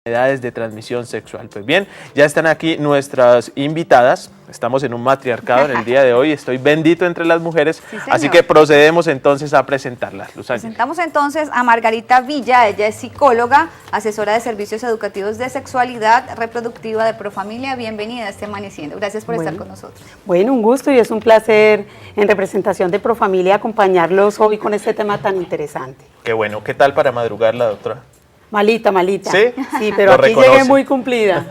enfermedades de transmisión sexual. Pues bien, ya están aquí nuestras invitadas. Estamos en un matriarcado en el día de hoy. Estoy bendito entre las mujeres, sí, así que procedemos entonces a presentarlas. Luz Ángel. Presentamos entonces a Margarita Villa. Ella es psicóloga, asesora de servicios educativos de sexualidad reproductiva de Profamilia. Bienvenida a este Amaneciendo. Gracias por estar con nosotros. Bueno, un gusto y es un placer en representación de Profamilia acompañarlos hoy con este tema tan interesante. Qué bueno. ¿Qué tal para madrugar la doctora? Malita, malita. ¿Sí? Sí, pero aquí llegué muy cumplida.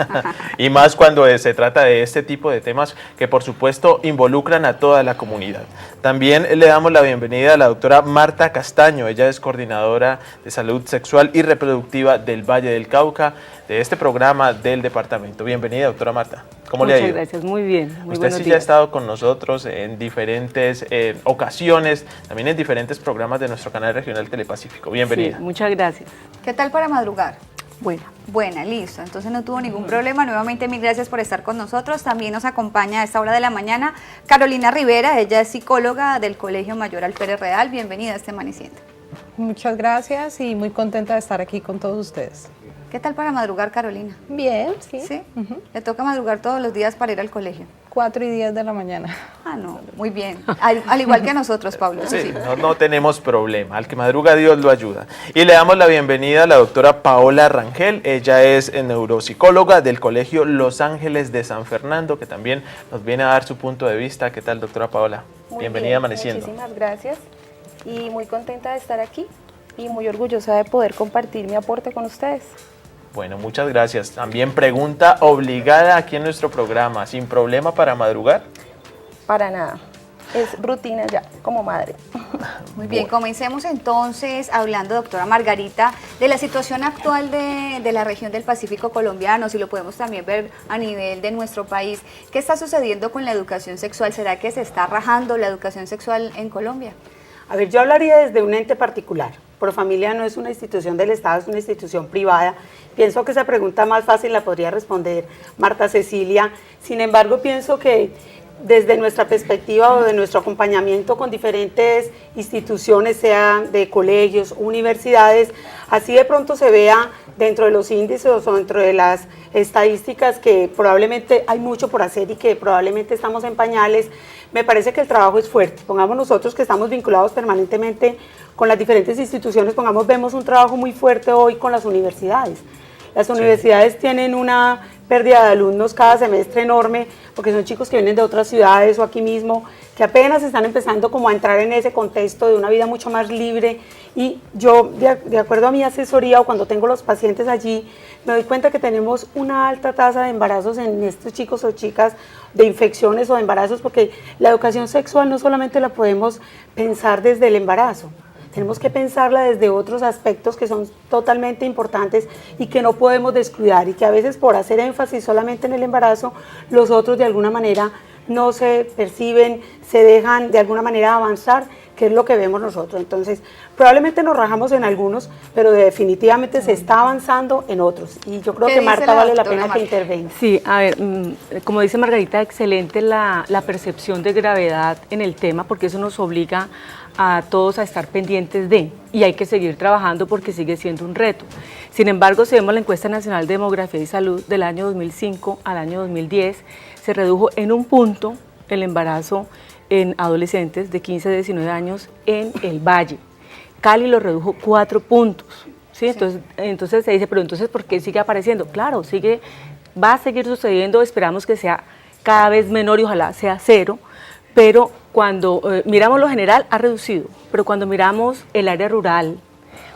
Y más cuando se trata de este tipo de temas que por supuesto involucran a toda la comunidad. También le damos la bienvenida a la doctora Marta Castaño. Ella es coordinadora de salud sexual y reproductiva del Valle del Cauca, de este programa del departamento. Bienvenida, doctora Marta. ¿Cómo le ha ido? Muchas gracias, muy bien. Muy Usted sí ya ha estado con nosotros en diferentes ocasiones, también en diferentes programas de nuestro canal regional Telepacífico. Bienvenida. Sí, muchas gracias. ¿Qué tal para madrugar? Buena. Buena, listo. Entonces no tuvo ningún problema. Nuevamente mil gracias por estar con nosotros. También nos acompaña a esta hora de la mañana Carolina Rivera. Ella es psicóloga del Colegio Mayor Alférez Real. Bienvenida a este Amaneciendo. Muchas gracias y muy contenta de estar aquí con todos ustedes. ¿Qué tal para madrugar, Carolina? Bien, sí. ¿Sí? ¿Le toca madrugar todos los días para ir al colegio? 4 y 10 de la mañana. Ah, no, muy bien. Al igual que a nosotros, Pablo. Sí, no tenemos problema. Al que madruga Dios lo ayuda. Y le damos la bienvenida a la doctora Paola Rangel. Ella es neuropsicóloga del Colegio Los Ángeles de San Fernando, que también nos viene a dar su punto de vista. ¿Qué tal, doctora Paola? Bienvenida a Amaneciendo. Muchísimas gracias y muy contenta de estar aquí y muy orgullosa de poder compartir mi aporte con ustedes. Bueno, muchas gracias. También pregunta obligada aquí en nuestro programa, ¿sin problema para madrugar? Para nada, es rutina ya, como madre. Muy bien, comencemos entonces hablando, doctora Margarita, de la situación actual de la región del Pacífico colombiano, si lo podemos también ver a nivel de nuestro país. ¿Qué está sucediendo con la educación sexual? ¿Será que se está rajando la educación sexual en Colombia? A ver, yo hablaría desde un ente particular. Profamilia no es una institución del Estado, es una institución privada. Pienso que esa pregunta más fácil la podría responder Marta Cecilia. Sin embargo, pienso que desde nuestra perspectiva o de nuestro acompañamiento con diferentes instituciones, sea de colegios, universidades, así de pronto se vea dentro de los índices o dentro de las estadísticas que probablemente hay mucho por hacer y que probablemente estamos en pañales. Me parece que el trabajo es fuerte. Pongamos nosotros que estamos vinculados permanentemente con las diferentes instituciones, vemos un trabajo muy fuerte hoy con las universidades. Las universidades tienen una pérdida de alumnos cada semestre enorme, porque son chicos que vienen de otras ciudades o aquí mismo, que apenas están empezando como a entrar en ese contexto de una vida mucho más libre. Y yo, de acuerdo a mi asesoría o cuando tengo los pacientes allí, me doy cuenta que tenemos una alta tasa de embarazos en estos chicos o chicas, de infecciones o de embarazos, porque la educación sexual no solamente la podemos pensar desde el embarazo, tenemos que pensarla desde otros aspectos que son totalmente importantes y que no podemos descuidar, y que a veces por hacer énfasis solamente en el embarazo, los otros de alguna manera no se perciben, se dejan de alguna manera avanzar, que es lo que vemos nosotros. Entonces, probablemente nos rajamos en algunos, pero definitivamente se está avanzando en otros. Y yo creo que Marta vale la pena que intervenga. Sí, a ver, como dice Margarita, excelente la percepción de gravedad en el tema, porque eso nos obliga a todos a estar pendientes de, y hay que seguir trabajando porque sigue siendo un reto. Sin embargo, si vemos la encuesta nacional de demografía y salud del año 2005 al año 2010, se redujo en un punto el embarazo en adolescentes de 15 a 19 años en el Valle. Cali lo redujo 4 puntos. ¿Sí? Entonces se dice, pero entonces ¿por qué sigue apareciendo? Claro, va a seguir sucediendo, esperamos que sea cada vez menor y ojalá sea 0, pero cuando miramos lo general ha reducido, pero cuando miramos el área rural,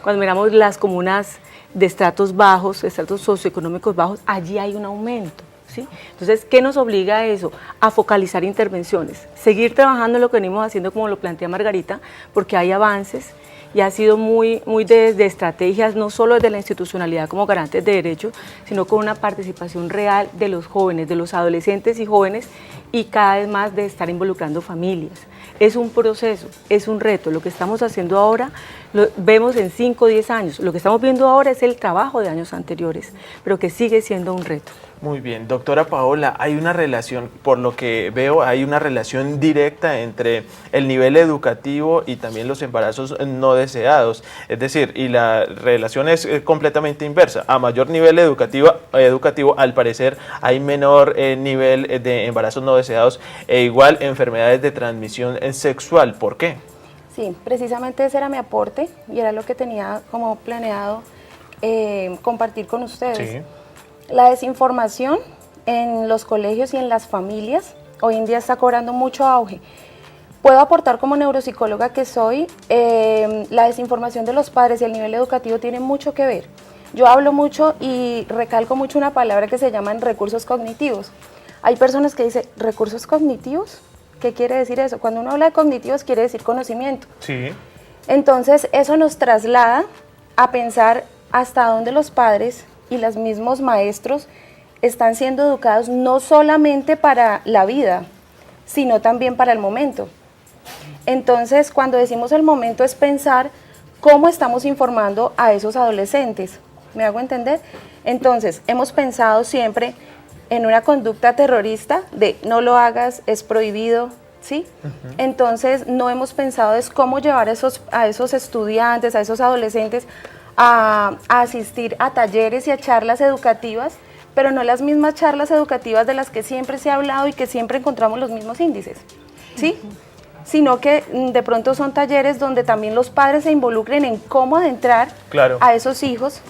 cuando miramos las comunas de estratos bajos, estratos socioeconómicos bajos, allí hay un aumento. ¿Sí? Entonces, ¿qué nos obliga a eso? A focalizar intervenciones, seguir trabajando en lo que venimos haciendo como lo plantea Margarita, porque hay avances y ha sido muy de estrategias, no solo desde la institucionalidad como garantes de derechos, sino con una participación real de los jóvenes, de los adolescentes y jóvenes, y cada vez más de estar involucrando familias. Es un proceso, es un reto. Lo que estamos haciendo ahora lo vemos en 5 o 10 años. Lo que estamos viendo ahora es el trabajo de años anteriores, pero que sigue siendo un reto. Muy bien, doctora Paola, hay una relación, por lo que veo, hay una relación directa entre el nivel educativo y también los embarazos no deseados. Es decir, y la relación es completamente inversa. A mayor nivel educativo, al parecer, hay menor nivel de embarazos no deseados e igual enfermedades de transmisión sexual. ¿Por qué? Sí, precisamente ese era mi aporte y era lo que tenía como planeado compartir con ustedes. Sí. La desinformación en los colegios y en las familias hoy en día está cobrando mucho auge. Puedo aportar como neuropsicóloga que soy, la desinformación de los padres y el nivel educativo tiene mucho que ver. Yo hablo mucho y recalco mucho una palabra que se llaman recursos cognitivos. Hay personas que dicen, ¿recursos cognitivos? ¿Qué quiere decir eso? Cuando uno habla de cognitivos quiere decir conocimiento. Sí. Entonces eso nos traslada a pensar hasta dónde los padres y los mismos maestros están siendo educados no solamente para la vida, sino también para el momento. Entonces, cuando decimos el momento es pensar cómo estamos informando a esos adolescentes. ¿Me hago entender? Entonces, hemos pensado siempre en una conducta terrorista de no lo hagas, es prohibido, ¿sí? Entonces, no hemos pensado es cómo llevar a esos estudiantes, a esos adolescentes a asistir a talleres y a charlas educativas, pero no las mismas charlas educativas de las que siempre se ha hablado y que siempre encontramos los mismos índices, ¿sí? Sino que de pronto son talleres donde también los padres se involucren en cómo adentrar a esos hijos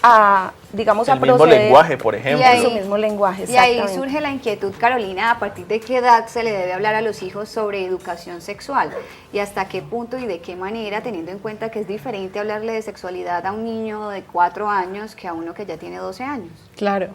a, digamos, a proceder. El mismo lenguaje, por ejemplo. Su mismo lenguaje, y ahí surge la inquietud, Carolina, ¿a partir de qué edad se le debe hablar a los hijos sobre educación sexual? ¿Y hasta qué punto y de qué manera, teniendo en cuenta que es diferente hablarle de sexualidad a un niño de 4 años que a uno que ya tiene 12 años? Claro,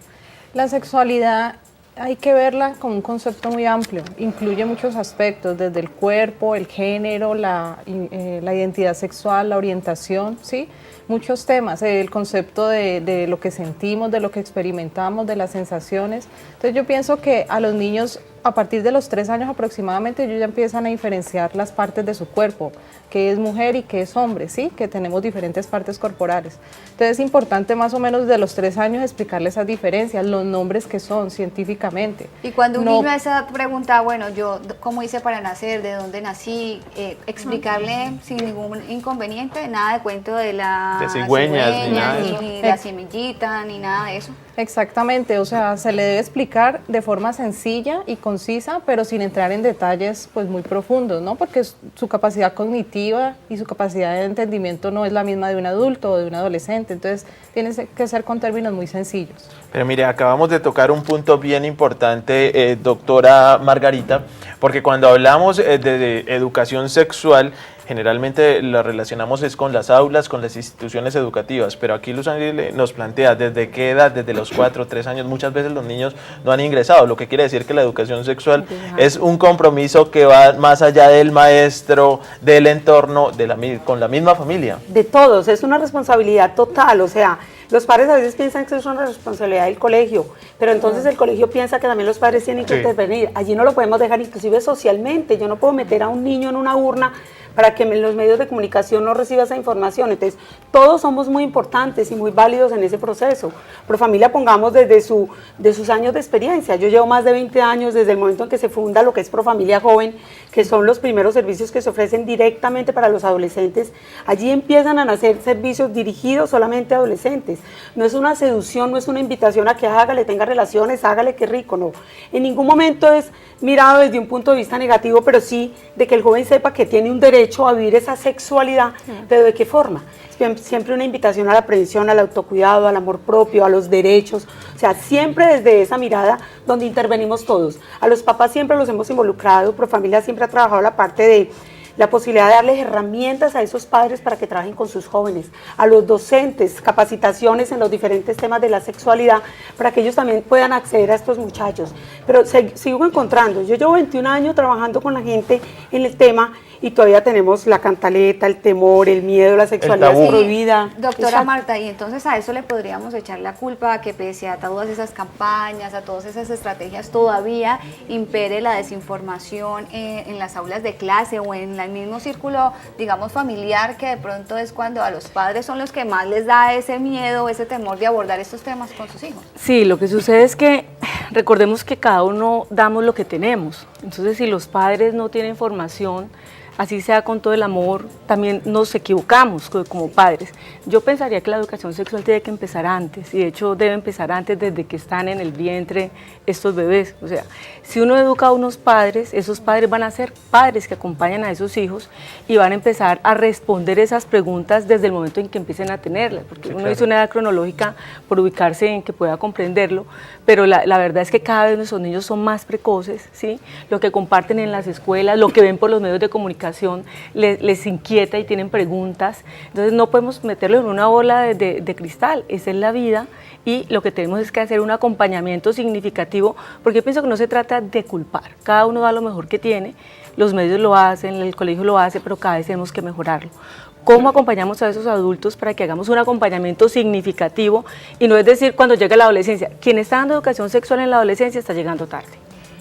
la sexualidad hay que verla como un concepto muy amplio, incluye muchos aspectos, desde el cuerpo, el género, la identidad sexual, la orientación, ¿sí? Muchos temas, el concepto de lo que sentimos, de lo que experimentamos, de las sensaciones. Entonces yo pienso que a los niños, a partir de los 3 años aproximadamente, ellos ya empiezan a diferenciar las partes de su cuerpo, qué es mujer y qué es hombre, ¿sí? Que tenemos diferentes partes corporales. Entonces es importante más o menos de los 3 años explicarles esas diferencias, los nombres que son científicamente. Y cuando un niño a esa edad pregunta, bueno, yo, ¿cómo hice para nacer? ¿De dónde nací? Explicarle sin ningún inconveniente, nada de cuento de la cigüeñas, ni la semillita, ni nada de eso. Exactamente, o sea, se le debe explicar de forma sencilla y concisa, pero sin entrar en detalles pues muy profundos, ¿no? Porque su capacidad cognitiva y su capacidad de entendimiento no es la misma de un adulto o de un adolescente, entonces tiene que ser con términos muy sencillos. Pero mire, acabamos de tocar un punto bien importante, doctora Margarita, porque cuando hablamos de educación sexual, generalmente la relacionamos es con las aulas, con las instituciones educativas, pero aquí Luz Ángel nos plantea desde qué edad, desde los 4 o 3 años, muchas veces los niños no han ingresado, lo que quiere decir que la educación sexual es un compromiso que va más allá del maestro, del entorno, con la misma familia. De todos, es una responsabilidad total, o sea, los padres a veces piensan que eso es una responsabilidad del colegio, pero entonces el colegio piensa que también los padres tienen que intervenir. Allí no lo podemos dejar inclusive socialmente. Yo no puedo meter a un niño en una urna para que en los medios de comunicación no reciba esa información. Entonces, todos somos muy importantes y muy válidos en ese proceso. Profamilia, pongamos de sus años de experiencia. Yo llevo más de 20 años desde el momento en que se funda lo que es Profamilia Joven, que son los primeros servicios que se ofrecen directamente para los adolescentes. Allí empiezan a nacer servicios dirigidos solamente a adolescentes. No es una seducción, no es una invitación a que hágale, tenga relaciones, hágale, qué rico, no. En ningún momento es mirado desde un punto de vista negativo, pero sí de que el joven sepa que tiene un derecho a vivir esa sexualidad, pero ¿de qué forma? Siempre una invitación a la prevención, al autocuidado, al amor propio, a los derechos, o sea, siempre desde esa mirada donde intervenimos todos. A los papás siempre los hemos involucrado, Profamilia siempre ha trabajado la parte de la posibilidad de darles herramientas a esos padres para que trabajen con sus jóvenes, a los docentes, capacitaciones en los diferentes temas de la sexualidad, para que ellos también puedan acceder a estos muchachos. Pero sigo encontrando, yo llevo 21 años trabajando con la gente en el tema y todavía tenemos la cantaleta, el temor, el miedo, la sexualidad tabú. prohibida. Doctora Exacto. Marta, y entonces a eso le podríamos echar la culpa, a que pese a todas esas campañas, a todas esas estrategias, todavía impere la desinformación en las aulas de clase o en el mismo círculo, digamos, familiar, que de pronto es cuando a los padres son los que más les da ese miedo, ese temor de abordar estos temas con sus hijos. Sí, lo que sucede es que recordemos que cada uno damos lo que tenemos. Entonces, si los padres no tienen formación, así sea con todo el amor, también nos equivocamos como padres. Yo pensaría que la educación sexual tiene que empezar antes, y de hecho debe empezar antes, desde que están en el vientre estos bebés. O sea, si uno educa a unos padres, esos padres van a ser padres que acompañan a esos hijos y van a empezar a responder esas preguntas desde el momento en que empiecen a tenerlas, porque uno dice una edad cronológica por ubicarse en que pueda comprenderlo, pero la verdad es que cada vez nuestros niños son más precoces, ¿sí? Lo que comparten en las escuelas, lo que ven por los medios de comunicación, les inquieta y tienen preguntas. Entonces no podemos meterlo en una bola de cristal, esa es la vida, y lo que tenemos es que hacer un acompañamiento significativo, porque yo pienso que no se trata de culpar, cada uno da lo mejor que tiene, los medios lo hacen, el colegio lo hace, pero cada vez tenemos que mejorarlo. ¿Cómo acompañamos a esos adultos para que hagamos un acompañamiento significativo? Y no es decir, cuando llega la adolescencia, quien está dando educación sexual en la adolescencia está llegando tarde.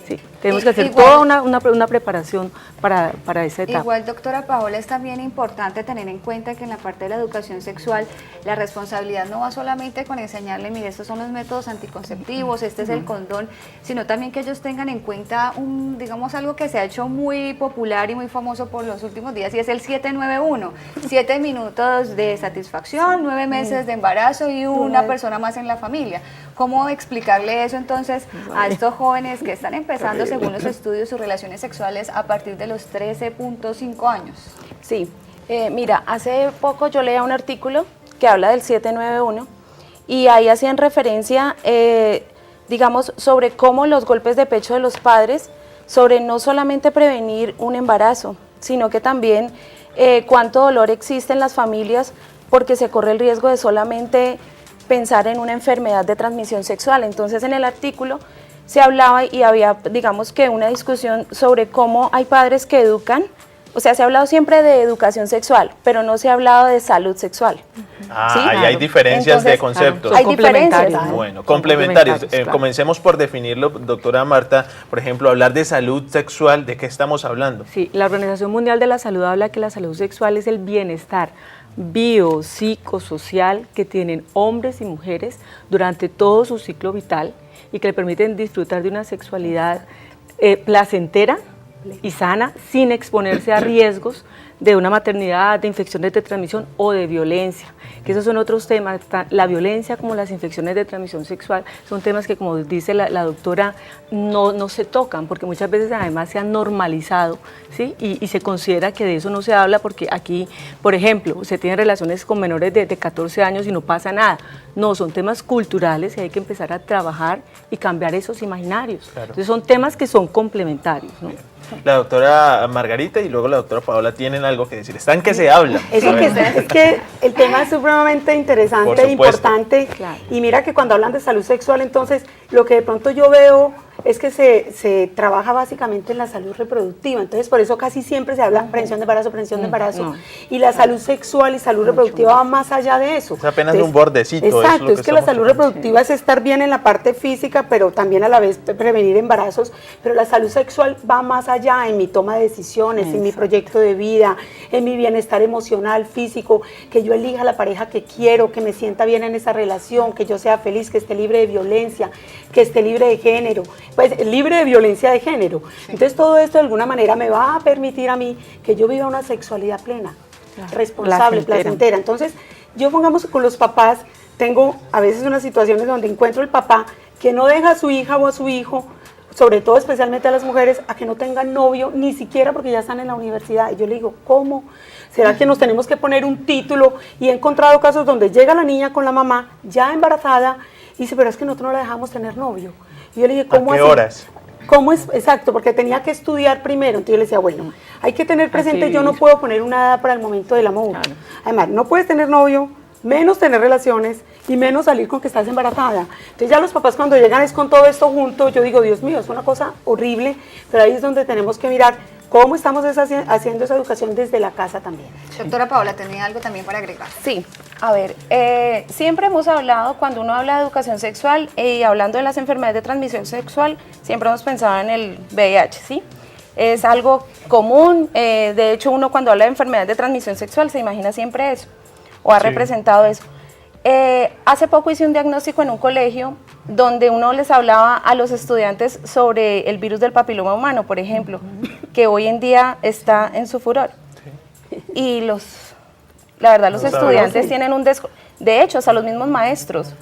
Sí, tenemos que hacer toda una preparación para esa etapa. Igual, doctora Paola, es también importante tener en cuenta que en la parte de la educación sexual la responsabilidad no va solamente con enseñarle, mire, estos son los métodos anticonceptivos, este es el condón, sino también que ellos tengan en cuenta, digamos, algo que se ha hecho muy popular y muy famoso por los últimos días, y es el 791, 7 minutos de satisfacción, 9 meses de embarazo y una persona más en la familia. ¿Cómo explicarle eso entonces a estos jóvenes que están empezando, según los estudios, sus relaciones sexuales a partir de los 13.5 años? Sí, mira, hace poco yo leía un artículo que habla del 791 y ahí hacían referencia, digamos, sobre cómo los golpes de pecho de los padres, sobre no solamente prevenir un embarazo, sino que también cuánto dolor existe en las familias porque se corre el riesgo de solamente pensar en una enfermedad de transmisión sexual. Entonces en el artículo se hablaba y había, digamos que una discusión sobre cómo hay padres que educan, o sea, se ha hablado siempre de educación sexual, pero no se ha hablado de salud sexual. Ah, ¿sí? ahí hay diferencias. Entonces, de conceptos. Hay diferencias. Bueno, complementarios. Claro. Comencemos por definirlo, doctora Marta. Por ejemplo, hablar de salud sexual, ¿de qué estamos hablando? Sí, la Organización Mundial de la Salud habla que la salud sexual es el bienestar biopsicosocial que tienen hombres y mujeres durante todo su ciclo vital y que le permiten disfrutar de una sexualidad placentera y sana sin exponerse a riesgos de una maternidad, de infecciones de transmisión o de violencia, que esos son otros temas. La violencia como las infecciones de transmisión sexual son temas que, como dice la doctora, no se tocan, porque muchas veces además se han normalizado, ¿sí? Y se considera que de eso no se habla porque aquí, por ejemplo, se tienen relaciones con menores de 14 años y no pasa nada. No, son temas culturales y hay que empezar a trabajar y cambiar esos imaginarios. Claro. Entonces son temas que son complementarios, ¿no? La doctora Margarita y luego la doctora Paola tienen algo que decir. Están que se hablan. Es que el tema es supremamente interesante e importante. Claro. Y mira que cuando hablan de salud sexual, entonces lo que de pronto yo veo es que se trabaja básicamente en la salud reproductiva. Entonces por eso casi siempre se habla prevención de embarazo, No. Y la salud sexual y salud reproductiva va más allá de eso. Es apenas un bordecito. Exacto, es que la salud reproductiva es estar bien en la parte física, pero también a la vez prevenir embarazos. Pero la salud sexual va más allá en mi toma de decisiones, en mi proyecto de vida, en mi bienestar emocional, físico, que yo elija la pareja que quiero, que me sienta bien en esa relación, que yo sea feliz, que esté libre de violencia, que esté libre de género, pues libre de violencia de género. Sí. Entonces todo esto de alguna manera me va a permitir a mí que yo viva una sexualidad plena, responsable, placentera. Entonces yo, pongamos, con los papás, tengo a veces unas situaciones donde encuentro el papá que no deja a su hija o a su hijo, sobre todo especialmente a las mujeres, a que no tengan novio, ni siquiera porque ya están en la universidad. Y yo le digo, ¿cómo? ¿Será que nos tenemos que poner un título? Y he encontrado casos donde llega la niña con la mamá, ya embarazada, y dice, pero es que nosotros no la dejamos tener novio. Y yo le dije, ¿cómo así? ¿A qué horas? ¿Cómo es? Exacto, porque tenía que estudiar primero. Entonces yo le decía, bueno, hay que tener presente, yo no puedo poner una edad para el momento del amor. Claro. Además, no puedes tener novio, menos tener relaciones y menos salir con que estás embarazada. Entonces ya los papás cuando llegan es con todo esto junto, yo digo, Dios mío, es una cosa horrible, pero ahí es donde tenemos que mirar ¿Cómo estamos haciendo esa educación desde la casa también? Doctora Paola, ¿tenía algo también para agregar? Sí, a ver, siempre hemos hablado, cuando uno habla de educación sexual y hablando de las enfermedades de transmisión sexual, siempre hemos pensado en el VIH, ¿sí? Es algo común, de hecho uno cuando habla de enfermedades de transmisión sexual se imagina siempre eso, o ha representado eso. Hace poco hice un diagnóstico en un colegio donde uno les hablaba a los estudiantes sobre el virus del papiloma humano, por ejemplo, que hoy en día está en su furor. Y la verdad, los estudiantes tienen un de hecho, hasta los mismos maestros,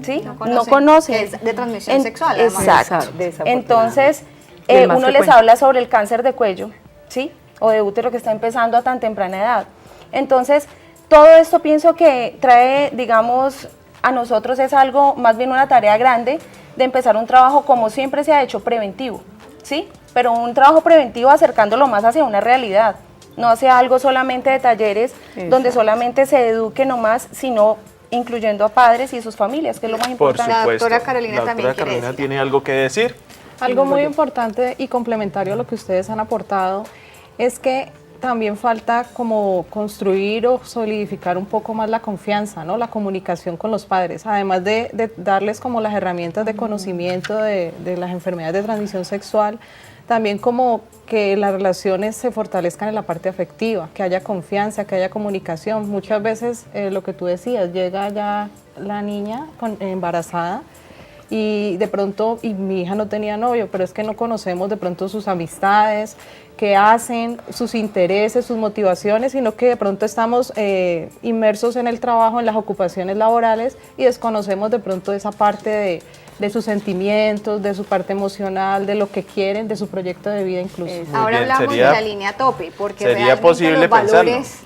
¿sí? No conocen. Que es de transmisión sexual. Además. Exacto. Entonces, uno les habla sobre el cáncer de cuello, ¿sí? O de útero que está empezando a tan temprana edad. Entonces, todo esto pienso que trae, digamos, a nosotros es algo, más bien una tarea grande, de empezar un trabajo como siempre se ha hecho, preventivo, ¿sí? Pero un trabajo preventivo acercándolo más hacia una realidad, no hacia algo solamente de talleres, donde solamente se eduque nomás, sino incluyendo a padres y sus familias, que es lo más importante. Por supuesto. La doctora Carolina La también doctora quiere Carolina decir. tiene algo que decir. Algo muy importante y complementario a lo que ustedes han aportado es que también falta como construir o solidificar un poco más la confianza, ¿no? La comunicación con los padres, además de darles como las herramientas de conocimiento de las enfermedades de transmisión sexual, también como que las relaciones se fortalezcan en la parte afectiva, que haya confianza, que haya comunicación. Muchas veces lo que tú decías, llega ya la niña embarazada y de pronto, y mi hija no tenía novio, pero es que no conocemos de pronto sus amistades, qué hacen, sus intereses, sus motivaciones, sino que de pronto estamos inmersos en el trabajo, en las ocupaciones laborales y desconocemos de pronto esa parte de sus sentimientos, de su parte emocional, de lo que quieren, de su proyecto de vida incluso. Ahora bien, hablamos de la línea tope, porque sería realmente posible los valores... pensarlo.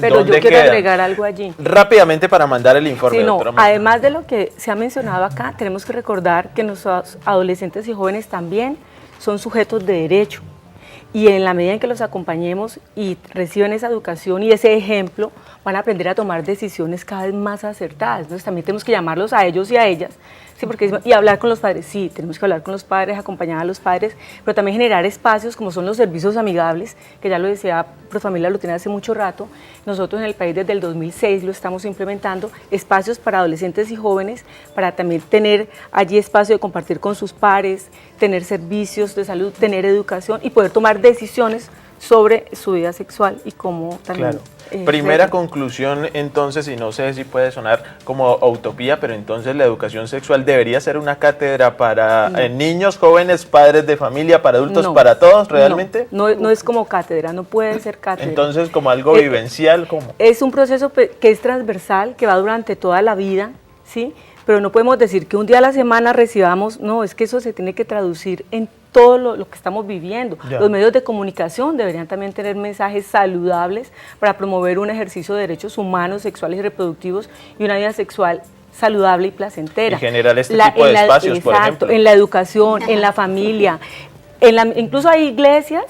Pero yo ¿Dónde quiero queda? agregar algo allí. Rápidamente para mandar el informe, Sí, no, doctora Marta. además de lo que se ha mencionado acá, tenemos que recordar que nuestros adolescentes y jóvenes también son sujetos de derecho. Y en la medida en que los acompañemos y reciban esa educación y ese ejemplo, van a aprender a tomar decisiones cada vez más acertadas. Entonces también tenemos que llamarlos a ellos y a ellas, ¿sí? Y hablar con los padres. Sí, tenemos que hablar con los padres, acompañar a los padres, pero también generar espacios como son los servicios amigables, que ya lo decía Profamilia, lo tiene hace mucho rato. Nosotros en el país desde el 2006 lo estamos implementando, espacios para adolescentes y jóvenes, para también tener allí espacio de compartir con sus pares, tener servicios de salud, tener educación y poder tomar decisiones sobre su vida sexual y cómo también... Claro. Primera conclusión, entonces, y no sé si puede sonar como utopía, pero entonces la educación sexual debería ser una cátedra para niños, jóvenes, padres de familia, para adultos, para todos, ¿realmente? No es como cátedra, no puede ser cátedra. Entonces, como algo vivencial, ¿cómo? Es un proceso que es transversal, que va durante toda la vida, ¿sí? Pero no podemos decir que un día a la semana recibamos, no, es que eso se tiene que traducir en todo lo que estamos viviendo. Ya. Los medios de comunicación deberían también tener mensajes saludables para promover un ejercicio de derechos humanos, sexuales y reproductivos y una vida sexual saludable y placentera. Y generar este tipo de espacios, por ejemplo. En la educación, en la familia, incluso hay iglesias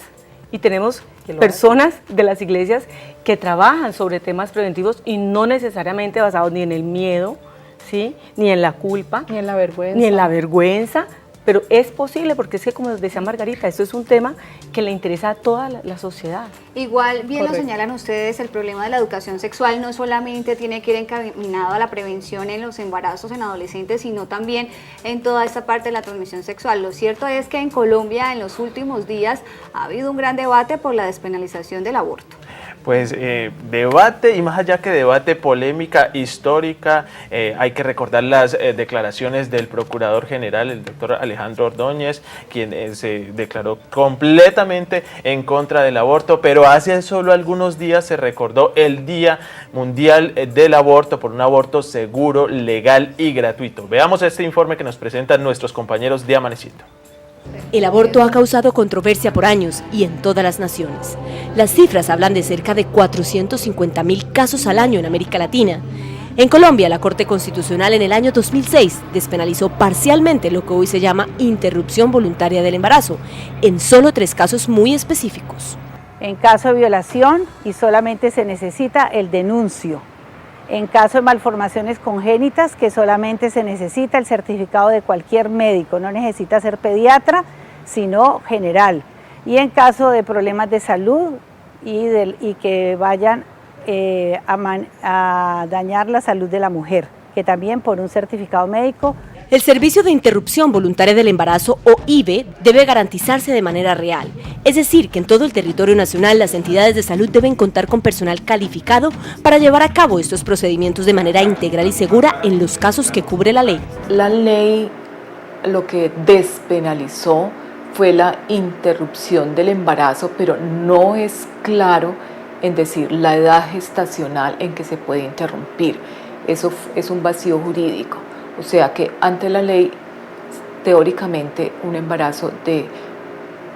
y tenemos personas de las iglesias que trabajan sobre temas preventivos y no necesariamente basados ni en el miedo, ¿sí? Ni en la culpa, Ni en la vergüenza. ni en la vergüenza, pero es posible porque es que, como decía Margarita, esto es un tema que le interesa a toda la sociedad. Igual, bien Correcto. lo señalan ustedes, el problema de la educación sexual no solamente tiene que ir encaminado a la prevención en los embarazos en adolescentes, sino también en toda esta parte de la transmisión sexual. Lo cierto es que en Colombia en los últimos días ha habido un gran debate por la despenalización del aborto. Pues debate, y más allá que debate, polémica histórica. Hay que recordar las declaraciones del Procurador General, el doctor Alejandro Ordóñez, quien se declaró completamente en contra del aborto, pero hace solo algunos días se recordó el Día Mundial del Aborto, por un aborto seguro, legal y gratuito. Veamos este informe que nos presentan nuestros compañeros de Amaneciendo. El aborto ha causado controversia por años y en todas las naciones. Las cifras hablan de cerca de 450.000 casos al año en América Latina. En Colombia, la Corte Constitucional en el año 2006 despenalizó parcialmente lo que hoy se llama interrupción voluntaria del embarazo, en solo 3 casos muy específicos. En caso de violación, y solamente se necesita el denuncio. En caso de malformaciones congénitas, que solamente se necesita el certificado de cualquier médico, no necesita ser pediatra, sino general. y en caso de problemas de salud y que vayan a dañar la salud de la mujer, que también por un certificado médico. El Servicio de Interrupción Voluntaria del Embarazo, o IVE, debe garantizarse de manera real. Es decir, que en todo el territorio nacional las entidades de salud deben contar con personal calificado para llevar a cabo estos procedimientos de manera integral y segura en los casos que cubre la ley. La ley lo que despenalizó fue la interrupción del embarazo, pero no es claro en decir la edad gestacional en que se puede interrumpir. Eso es un vacío jurídico. O sea que ante la ley, teóricamente, un embarazo de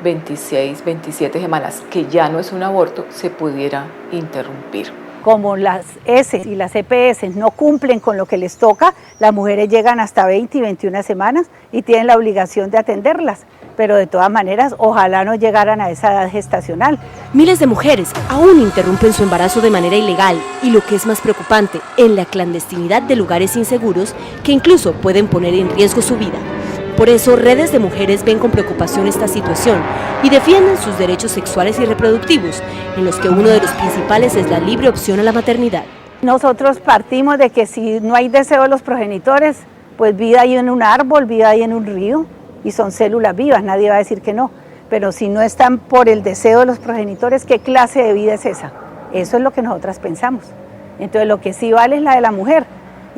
26, 27 semanas, que ya no es un aborto, se pudiera interrumpir. Como las S y las EPS no cumplen con lo que les toca, las mujeres llegan hasta 20 y 21 semanas y tienen la obligación de atenderlas. Pero de todas maneras, ojalá no llegaran a esa edad gestacional. Miles de mujeres aún interrumpen su embarazo de manera ilegal y, lo que es más preocupante, en la clandestinidad de lugares inseguros que incluso pueden poner en riesgo su vida. Por eso, redes de mujeres ven con preocupación esta situación y defienden sus derechos sexuales y reproductivos, en los que uno de los principales es la libre opción a la maternidad. Nosotros partimos de que si no hay deseo de los progenitores, pues vida hay en un árbol, vida hay en un río, y son células vivas, nadie va a decir que no, pero si no están por el deseo de los progenitores, ¿qué clase de vida es esa? Eso es lo que nosotras pensamos. Entonces lo que sí vale es la de la mujer.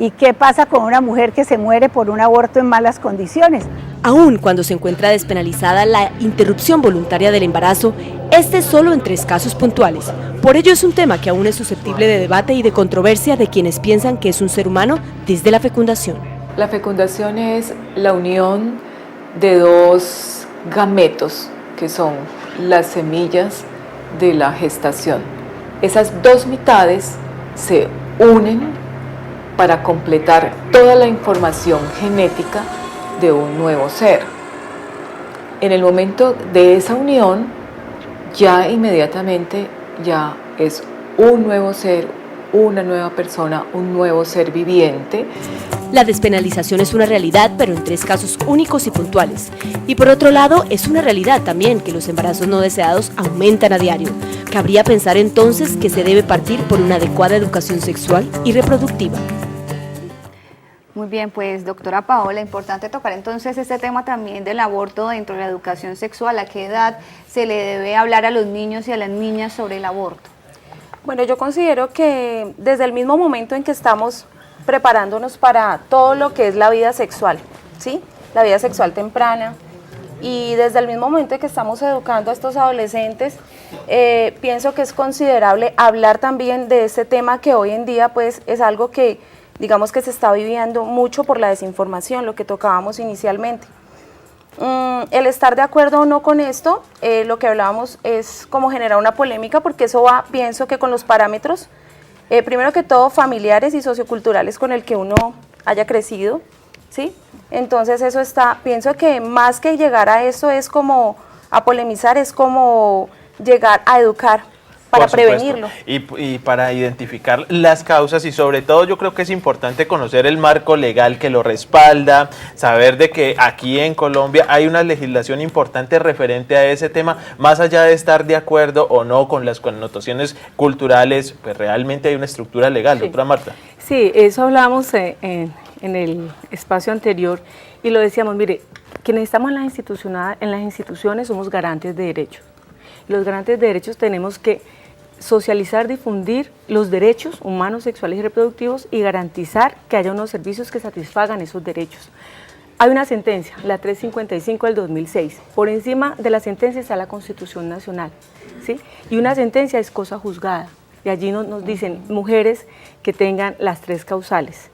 ¿Y qué pasa con una mujer que se muere por un aborto en malas condiciones? Aún cuando se encuentra despenalizada la interrupción voluntaria del embarazo, este es solo en 3 casos puntuales. Por ello es un tema que aún es susceptible de debate y de controversia de quienes piensan que es un ser humano desde la fecundación. La fecundación es la unión de 2 gametos, que son las semillas de la gestación. Esas 2 mitades se unen para completar toda la información genética de un nuevo ser. En el momento de esa unión, ya inmediatamente ya es un nuevo ser, una nueva persona, un nuevo ser viviente. La despenalización es una realidad, pero en 3 casos únicos y puntuales. Y por otro lado, es una realidad también que los embarazos no deseados aumentan a diario. Cabría pensar entonces que se debe partir por una adecuada educación sexual y reproductiva. Muy bien, pues doctora Paola, importante tocar entonces este tema también del aborto dentro de la educación sexual. ¿A qué edad se le debe hablar a los niños y a las niñas sobre el aborto? Bueno, yo considero que desde el mismo momento en que estamos preparándonos para todo lo que es la vida sexual, ¿sí? La vida sexual temprana, y desde el mismo momento en que estamos educando a estos adolescentes, pienso que es considerable hablar también de este tema que hoy en día pues es algo que digamos que se está viviendo mucho por la desinformación, lo que tocábamos inicialmente. El estar de acuerdo o no con esto, lo que hablábamos es como generar una polémica, porque eso va, pienso que con los parámetros, primero que todo familiares y socioculturales con el que uno haya crecido, ¿sí? Entonces eso está, pienso que más que llegar a eso es como a polemizar, es como llegar a educar para prevenirlo. Y para identificar las causas, y sobre todo yo creo que es importante conocer el marco legal que lo respalda, saber de que aquí en Colombia hay una legislación importante referente a ese tema, más allá de estar de acuerdo o no con las connotaciones culturales, pues realmente hay una estructura legal, Sí. doctora Marta. Sí, eso hablábamos en el espacio anterior y lo decíamos, mire, quienes estamos en las instituciones somos garantes de derechos. Los garantes de derechos tenemos que socializar, difundir los derechos humanos, sexuales y reproductivos y garantizar que haya unos servicios que satisfagan esos derechos. Hay una sentencia, la 355 del 2006, por encima de la sentencia está la Constitución Nacional, ¿sí? Y una sentencia es cosa juzgada, y allí nos dicen mujeres que tengan las 3 causales,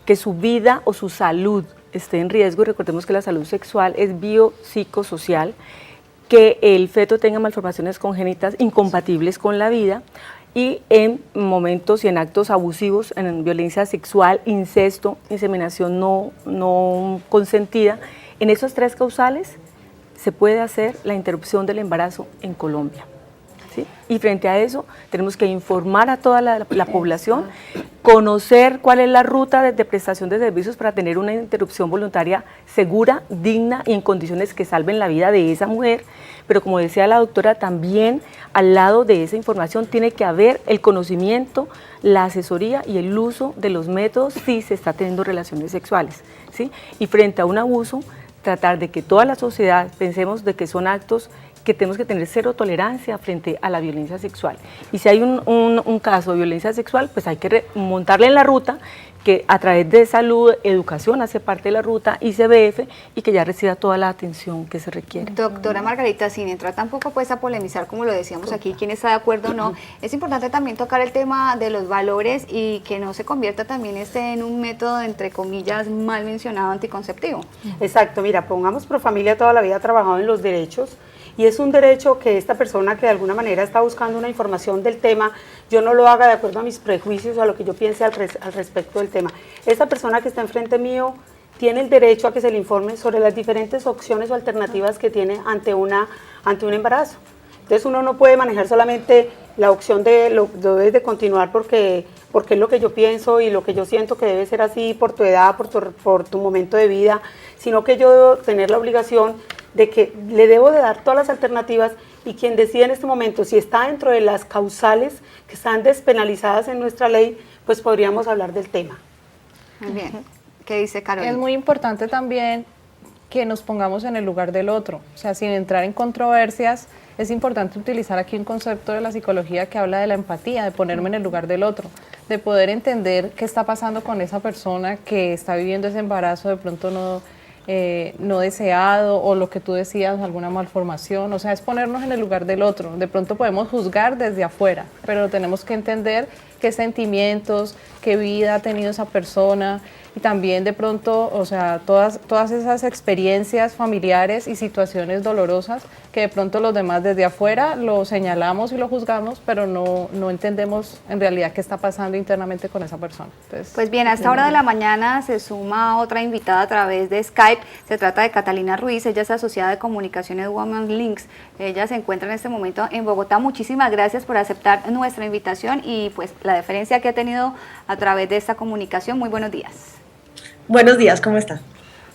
que su vida o su salud esté en riesgo, y recordemos que la salud sexual es biopsicosocial, que el feto tenga malformaciones congénitas incompatibles con la vida, y en momentos y en actos abusivos, en violencia sexual, incesto, inseminación no consentida, en esos 3 causales se puede hacer la interrupción del embarazo en Colombia. ¿sí? Y frente a eso tenemos que informar a toda la población, conocer cuál es la ruta de prestación de servicios para tener una interrupción voluntaria segura, digna y en condiciones que salven la vida de esa mujer, pero como decía la doctora, también al lado de esa información tiene que haber el conocimiento, la asesoría y el uso de los métodos si se está teniendo relaciones sexuales, ¿sí? Y frente a un abuso, tratar de que toda la sociedad pensemos de que son actos que tenemos que tener cero tolerancia frente a la violencia sexual. Y si hay un caso de violencia sexual, pues hay que montarle en la ruta, que a través de salud, educación hace parte de la ruta, ICBF, y que ya reciba toda la atención que se requiere. Doctora Margarita, sin entrar tampoco pues a polemizar, como lo decíamos aquí, quién está de acuerdo o no, es importante también tocar el tema de los valores y que no se convierta también en un método, entre comillas, mal mencionado, anticonceptivo. Exacto, mira, pongamos Profamilia toda la vida ha trabajado en los derechos, y es un derecho que esta persona que de alguna manera está buscando una información del tema, yo no lo haga de acuerdo a mis prejuicios o a lo que yo piense al respecto del tema. Esta persona que está enfrente mío tiene el derecho a que se le informe sobre las diferentes opciones o alternativas que tiene ante un embarazo. Entonces uno no puede manejar solamente la opción de lo debes de continuar porque es lo que yo pienso y lo que yo siento que debe ser así por tu edad, por tu momento de vida, sino que yo debo tener la obligación de que le debo de dar todas las alternativas, y quien decide en este momento si está dentro de las causales que están despenalizadas en nuestra ley, pues podríamos hablar del tema. Muy bien. ¿Qué dice Carolina? Es muy importante también que nos pongamos en el lugar del otro, o sea, sin entrar en controversias, es importante utilizar aquí un concepto de la psicología que habla de la empatía, de ponerme en el lugar del otro, de poder entender qué está pasando con esa persona que está viviendo ese embarazo de pronto no deseado, o lo que tú decías, alguna malformación, o sea, es ponernos en el lugar del otro. De pronto podemos juzgar desde afuera, pero tenemos que entender qué sentimientos, qué vida ha tenido esa persona, y también de pronto, o sea, todas esas experiencias familiares y situaciones dolorosas que de pronto los demás desde afuera lo señalamos y lo juzgamos, pero no entendemos en realidad qué está pasando internamente con esa persona. Entonces, pues bien, a esta hora de la mañana se suma otra invitada a través de Skype. Se trata de Catalina Ruiz, ella es asociada de comunicaciones Women Links. Ella se encuentra en este momento en Bogotá. Muchísimas gracias por aceptar nuestra invitación y pues la deferencia que ha tenido a través de esta comunicación. Muy buenos días. Buenos días, ¿cómo está?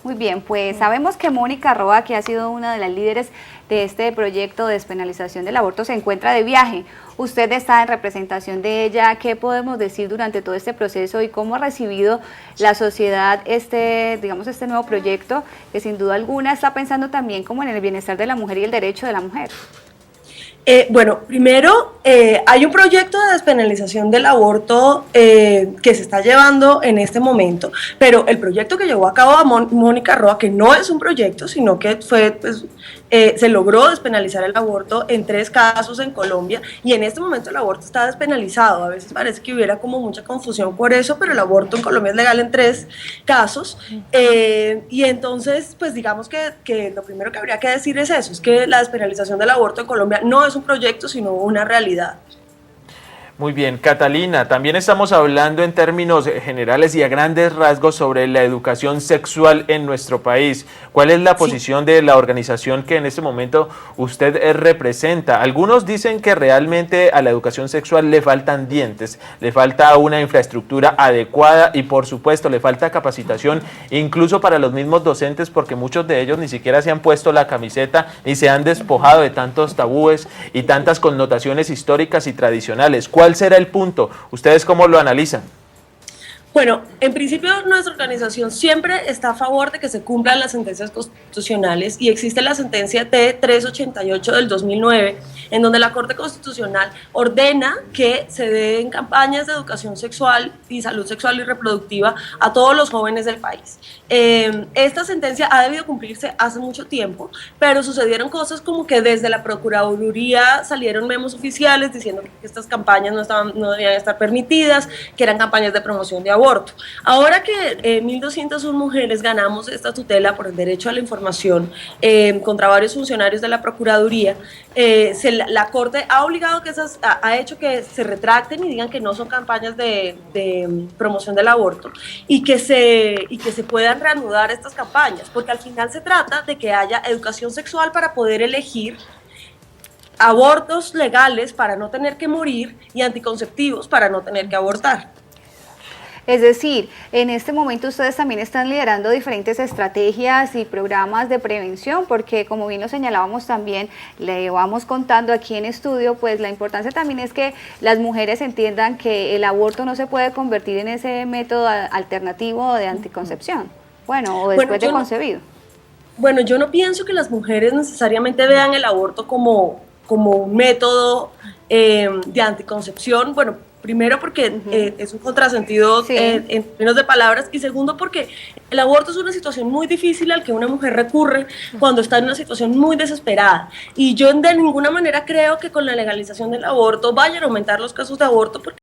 Muy bien, pues sabemos que Mónica Roa, que ha sido una de las líderes de este proyecto de despenalización del aborto, se encuentra de viaje. Usted está en representación de ella. ¿Qué podemos decir durante todo este proceso y cómo ha recibido la sociedad este nuevo proyecto, que sin duda alguna está pensando también como en el bienestar de la mujer y el derecho de la mujer? Bueno, primero, hay un proyecto de despenalización del aborto que se está llevando en este momento, pero el proyecto que llevó a cabo a Mónica Roa, que no es un proyecto, sino que se logró despenalizar el aborto en 3 casos en Colombia, y en este momento el aborto está despenalizado. A veces parece que hubiera como mucha confusión por eso, pero el aborto en Colombia es legal en 3 casos, y entonces, pues digamos que lo primero que habría que decir es eso, es que la despenalización del aborto en Colombia no es un proyecto, sino una realidad. Muy bien, Catalina, también estamos hablando en términos generales y a grandes rasgos sobre la educación sexual en nuestro país. ¿Cuál es la posición de la organización que en este momento usted representa? Algunos dicen que realmente a la educación sexual le faltan dientes, le falta una infraestructura adecuada y por supuesto le falta capacitación incluso para los mismos docentes, porque muchos de ellos ni siquiera se han puesto la camiseta ni se han despojado de tantos tabúes y tantas connotaciones históricas y tradicionales. ¿Cuál será el punto? ¿Ustedes cómo lo analizan? Bueno, en principio nuestra organización siempre está a favor de que se cumplan las sentencias constitucionales, y existe la sentencia T388 del 2009, en donde la Corte Constitucional ordena que se den campañas de educación sexual y salud sexual y reproductiva a todos los jóvenes del país. Esta sentencia ha debido cumplirse hace mucho tiempo, pero sucedieron cosas como que desde la Procuraduría salieron memos oficiales diciendo que estas campañas no debían estar permitidas, que eran campañas de promoción de aborto. Ahora que 1.201 mujeres ganamos esta tutela por el derecho a la información contra varios funcionarios de la Procuraduría, la Corte ha obligado ha hecho que se retracten y digan que no son campañas de promoción del aborto, y que se puedan reanudar estas campañas, porque al final se trata de que haya educación sexual para poder elegir abortos legales para no tener que morir y anticonceptivos para no tener que abortar. Es decir, en este momento ustedes también están liderando diferentes estrategias y programas de prevención, porque como bien lo señalábamos también, le vamos contando aquí en estudio, pues la importancia también es que las mujeres entiendan que el aborto no se puede convertir en ese método alternativo de anticoncepción, bueno, o después de concebido. Bueno, yo no pienso que las mujeres necesariamente vean el aborto como un método de anticoncepción, bueno, primero porque es un contrasentido en términos de palabras, y segundo porque el aborto es una situación muy difícil al que una mujer recurre cuando está en una situación muy desesperada. Y yo de ninguna manera creo que con la legalización del aborto vayan a aumentar los casos de aborto, porque